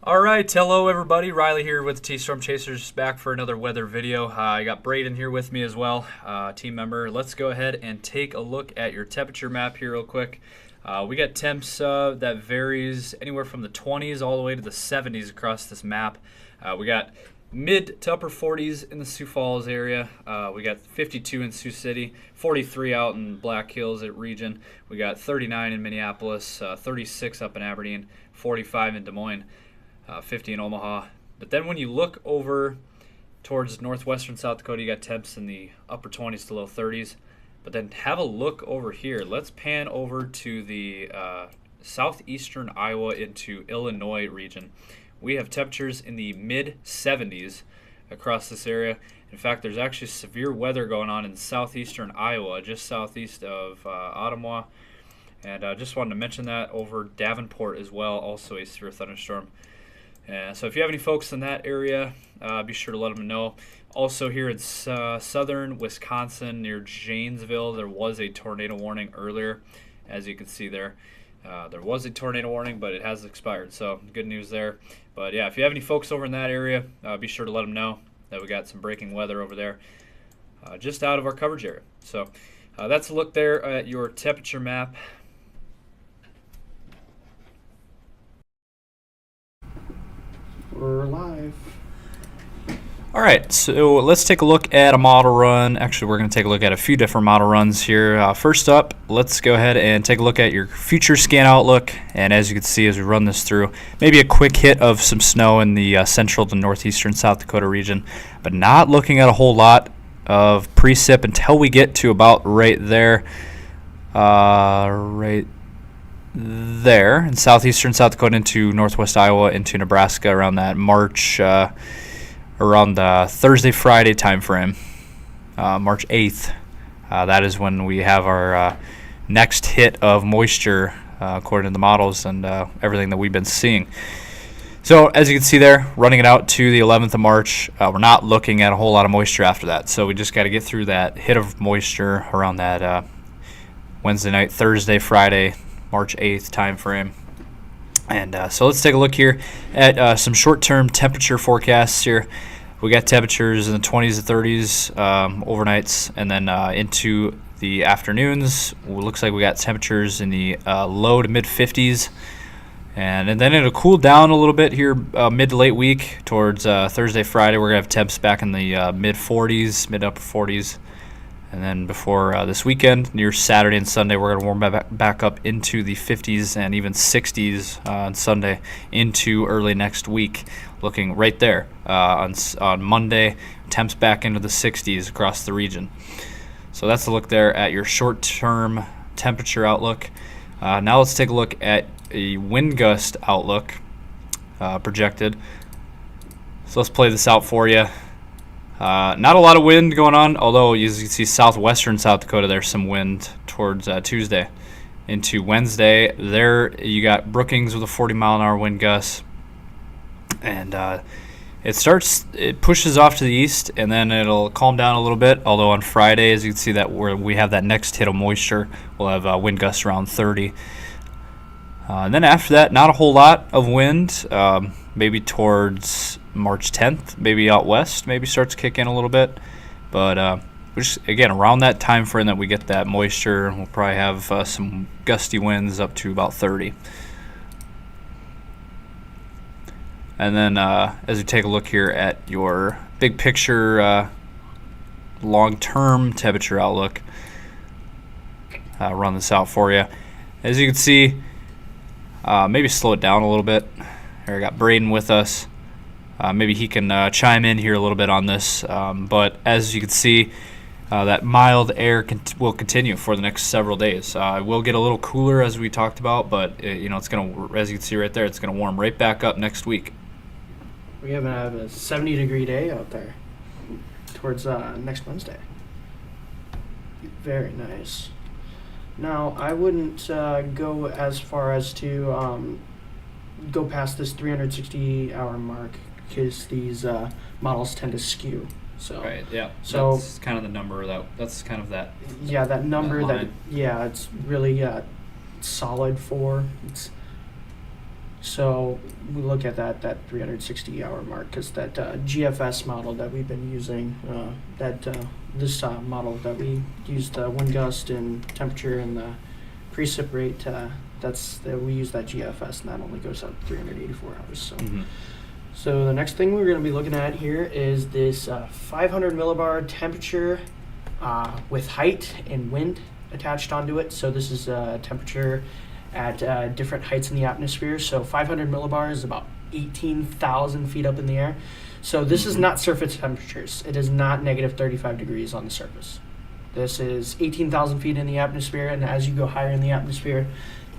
All right, hello everybody. Riley here with T-Storm Chasers, back for another weather video. I got Braden here with me as well, team member. Let's go ahead and take a look at your temperature map here real quick. We got temps that varies anywhere from the 20s all the way to the 70s across this map. We got mid to upper 40s in the Sioux Falls area. We got 52 in Sioux City, 43 out in Black Hills at region. We got 39 in Minneapolis, 36 up in Aberdeen, 45 in Des Moines. 50 in Omaha. But then when you look over towards northwestern South Dakota, you got temps in the upper 20s to low 30s. But then have a look over here. Let's pan over to the southeastern Iowa into Illinois region. We have temperatures in the mid 70s across this area. In fact, there's actually severe weather going on in southeastern Iowa, just southeast of Ottawa. And I just wanted to mention that over Davenport as well, also a severe thunderstorm. So if you have any folks in that area, be sure to let them know. Also here in southern Wisconsin near Janesville, there was a tornado warning earlier. As you can see there, there was a tornado warning, but it has expired. So good news there. But yeah, if you have any folks over in that area, be sure to let them know that we got some breaking weather over there just out of our coverage area. So that's a look there at your temperature map. We're live. All right, so let's take a look at a model run. Actually, we're going to take a look at a few different model runs here. First up, let's go ahead and take a look at your future scan outlook. And as you can see as we run this through, maybe a quick hit of some snow in the central to northeastern South Dakota region, but not looking at a whole lot of precip until we get to about right there. Right there in southeastern South Dakota into northwest Iowa into Nebraska around that March, around the Thursday, Friday time frame, March 8th. That is when we have our next hit of moisture according to the models and everything that we've been seeing. So as you can see there, running it out to the 11th of March, we're not looking at a whole lot of moisture after that. So we just got to get through that hit of moisture around that Wednesday night, Thursday, Friday, March 8th time frame. And so let's take a look here at some short-term temperature forecasts here. We got temperatures in the 20s to 30s overnights, and then into the afternoons, it looks like we got temperatures in the low to mid 50s. And then it'll cool down a little bit here mid to late week towards Thursday, Friday. We're going to have temps back in the mid 40s, mid upper 40s. And then before this weekend, near Saturday and Sunday, we're going to warm back up into the 50s and even 60s on Sunday into early next week. Looking right there on Monday, temps back into the 60s across the region. So that's a look there at your short-term temperature outlook. Now let's take a look at a wind gust outlook projected. So let's play this out for you. Not a lot of wind going on, although as you can see southwestern South Dakota, there's some wind towards Tuesday into Wednesday. There you got Brookings with a 40-mile-an-hour wind gust. And it pushes off to the east, and then it'll calm down a little bit, although on Friday, as you can see, that where we have that next hit of moisture, we'll have wind gusts around 30. And then after that, not a whole lot of wind, maybe towards March 10th, maybe out west, maybe starts to kick in a little bit. But just, again, around that time frame that we get that moisture, we'll probably have some gusty winds up to about 30. And then as we take a look here at your big picture long-term temperature outlook, run this out for you. As you can see, maybe slow it down a little bit. Here I got Braden with us. Maybe he can chime in here a little bit on this. But as you can see, that mild air will continue for the next several days. It will get a little cooler as we talked about, but it's going to, as you can see right there, it's going to warm right back up next week. We have a 70-degree day out there towards next Wednesday. Very nice. Now, I wouldn't go as far as to go past this 360-hour mark because these models tend to skew. So right, yeah. So that's kind of the number that's kind of that. Yeah, that number that it's really solid for. So we look at that 360-hour mark because that GFS model that we've been using, this model that we use the wind gust and temperature and the precip rate, we use that GFS, and that only goes up 384 hours. So. Mhm. So the next thing we're going to be looking at here is this 500 millibar temperature with height and wind attached onto it. So this is temperature at different heights in the atmosphere. So 500 millibar is about 18,000 feet up in the air. So this is not surface temperatures. It is not negative 35 degrees on the surface. This is 18,000 feet in the atmosphere, and as you go higher in the atmosphere,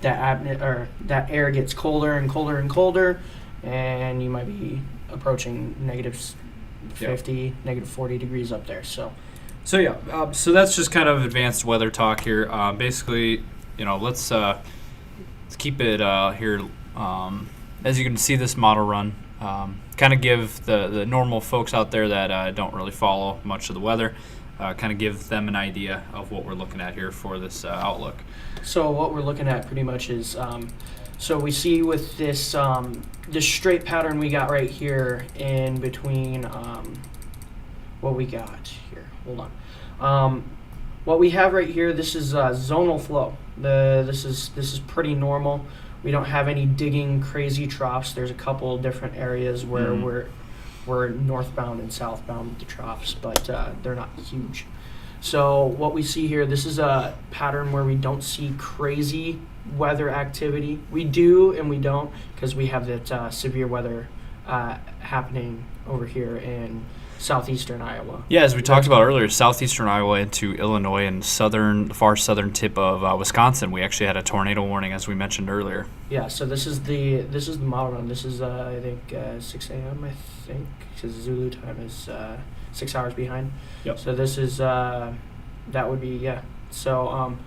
that air gets colder and colder and colder, and you might be approaching negative 50, negative 40 degrees up there. So So that's just kind of advanced weather talk here. Basically, let's keep it here. As you can see, this model run kind of give the normal folks out there that don't really follow much of the weather, kind of give them an idea of what we're looking at here for this outlook. So what we're looking at pretty much is, so we see with this this straight pattern we got right here in between what we got here. Hold on. What we have right here, this is zonal flow. This is pretty normal. We don't have any digging crazy troughs. There's a couple different areas where we're northbound and southbound with the troughs, but they're not huge. So what we see here, this is a pattern where we don't see crazy weather activity. We do and we don't, because we have that severe weather happening over here in southeastern Iowa. Yeah, as we talked about earlier, southeastern Iowa into Illinois and the far southern tip of Wisconsin, we actually had a tornado warning, as we mentioned earlier. Yeah, so this is the model run. This is I think 6 a.m. I think, because Zulu time is 6 hours behind. Yep. So this is that would be So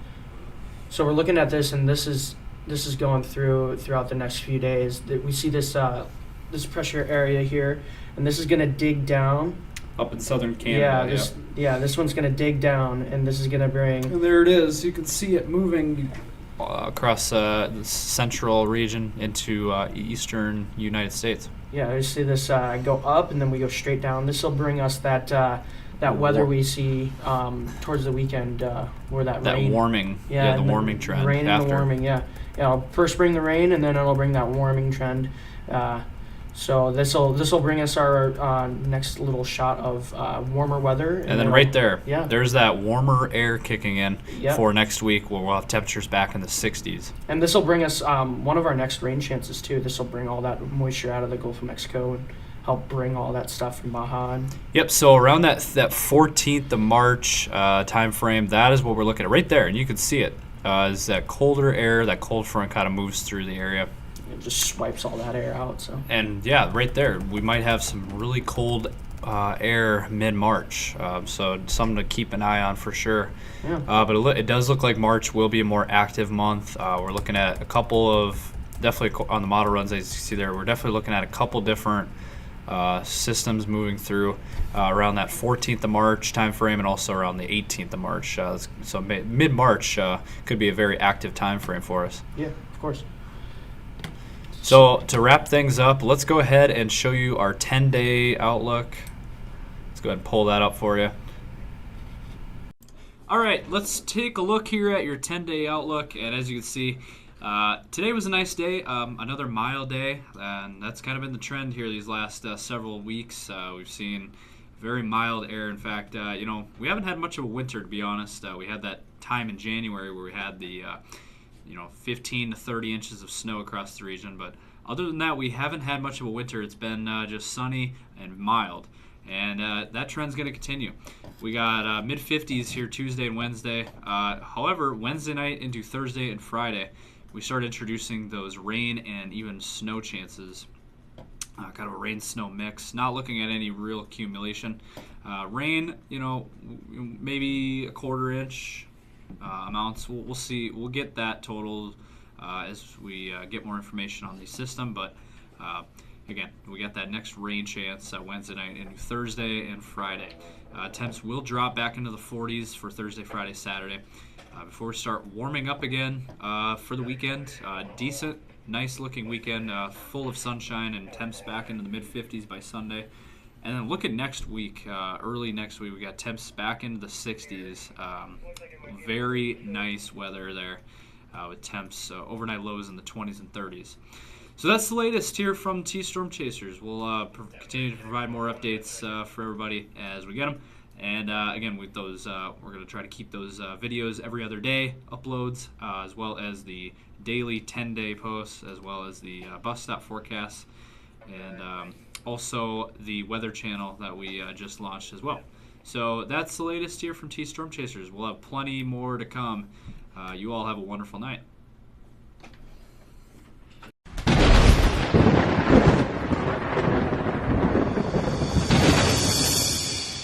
so we're looking at this, and this is going throughout the next few days. That we see this this pressure area here, and this is going to dig down. Up in southern Canada. This one's going to dig down, and this is going to bring. And there it is. You can see it moving across the central region into eastern United States. Yeah, I see this go up, and then we go straight down. This will bring us that weather we see towards the weekend, where that rain. Warming. Yeah, the warming trend. Rain and the warming. Yeah. It'll first bring the rain, and then it'll bring that warming trend. So this will bring us our next little shot of warmer weather. And then right there, yeah, there's that warmer air kicking in Yep. for next week, where we'll have temperatures back in the 60s. And this will bring us one of our next rain chances too. This will bring all that moisture out of the Gulf of Mexico and help bring all that stuff from Baja. Yep. So around that 14th of March time frame, that is what we're looking at right there, and you can see it. Is that colder air, that cold front kind of moves through the area. It just swipes all that air out. So. And yeah, right there, we might have some really cold air mid-March, so something to keep an eye on for sure. Yeah. But it does look like March will be a more active month. We're looking at a couple of, definitely on the model runs as you see there, we're definitely looking at a couple different systems moving through around that 14th of March time frame, and also around the 18th of March. So mid-March could be a very active time frame for us. Yeah, of course. So to wrap things up, let's go ahead and show you our 10-day outlook. Let's go ahead and pull that up for you. All right, let's take a look here at your 10-day outlook. And as you can see, today was a nice day, another mild day, and that's kind of been the trend here these last several weeks. We've seen very mild air. In fact, we haven't had much of a winter, to be honest. We had that time in January where we had the 15 to 30 inches of snow across the region. But other than that, we haven't had much of a winter. It's been just sunny and mild. And that trend's going to continue. We got mid-50s here Tuesday and Wednesday. However, Wednesday night into Thursday and Friday, we started introducing those rain and even snow chances. Kind of a rain-snow mix. Not looking at any real accumulation. Rain, maybe a quarter inch. Amounts, we'll see. We'll get that total as we get more information on the system. But again, we got that next rain chance Wednesday night into Thursday and Friday. Temps will drop back into the 40s for Thursday, Friday, Saturday. Before we start warming up again for the weekend, decent nice looking weekend, full of sunshine and temps back into the mid 50s by Sunday. And then look at next week, early next week, we got temps back into the 60s. Very nice weather there with temps, overnight lows in the 20s and 30s. So that's the latest here from T-Storm Chasers. We'll continue to provide more updates for everybody as we get them. And again, with those, we're going to try to keep those videos every other day uploads, as well as the daily 10-day posts, as well as the bus stop forecasts, and also the weather channel that we just launched as well. So that's the latest here from T-Storm Chasers. We'll have plenty more to come. You all have a wonderful night.